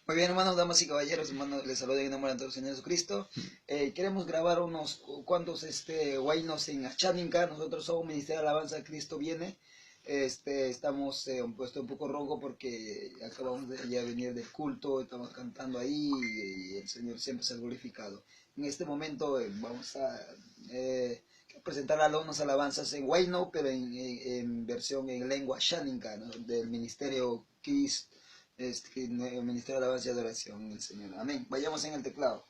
Muy bien, hermanos, damas y caballeros, hermanos, les saludo en el nombre de nuestro Señor Jesucristo. Queremos grabar unos cuantos guaynos en Achaninka. Nosotros somos Ministerio de Alabanza, Cristo viene. Estamos puesto un poco ronco porque acabamos de ya venir del culto, estamos cantando ahí y el Señor siempre se ha glorificado. En este momento vamos a presentar algunas alabanzas en guayno, pero en versión en lengua Achaninka, ¿no? Del Ministerio Cristo. El Ministerio de Alabanza y Adoración del Señor. Amén. Vayamos en el teclado.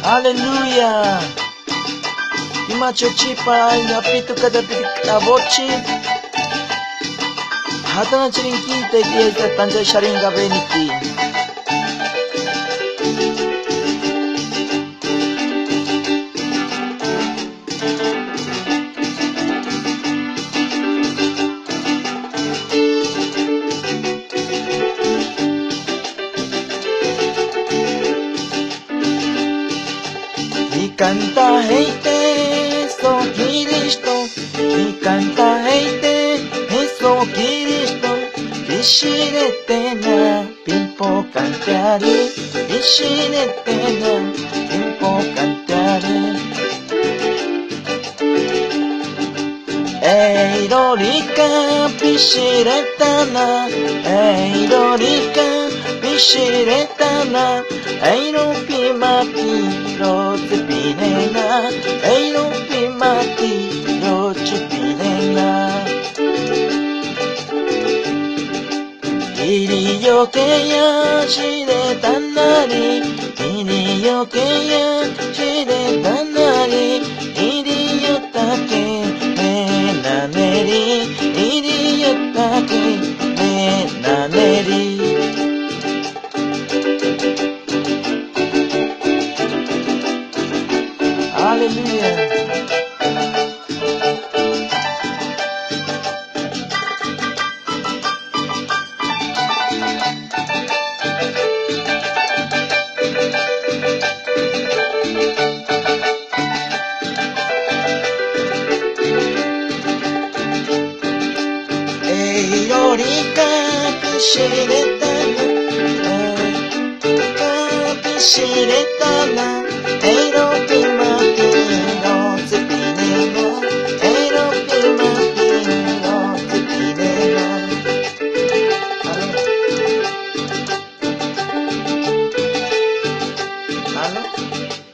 Aleluya. Imacho chipa napitu kada pitik Hatana chirinquita y esta pancha sharinga beniki. Canta heite eso Cristo y canta heite eso Cristo Vishirete na pimpo cantare Vishirete na pimpo cantare Eirorica Vishireta na Eirorica Vishireta na Eiropi mati Rotzepinena Eiropi mati Rotzepinena Iriyo que ya shire tanari Iriyo que ya shire tanari Iriyo take menaneri Iriyo take menaneri Aleluya. Eirorica pishiretana pishiretana Eiropi matino cepinena Eiropi matino cepinena Chao.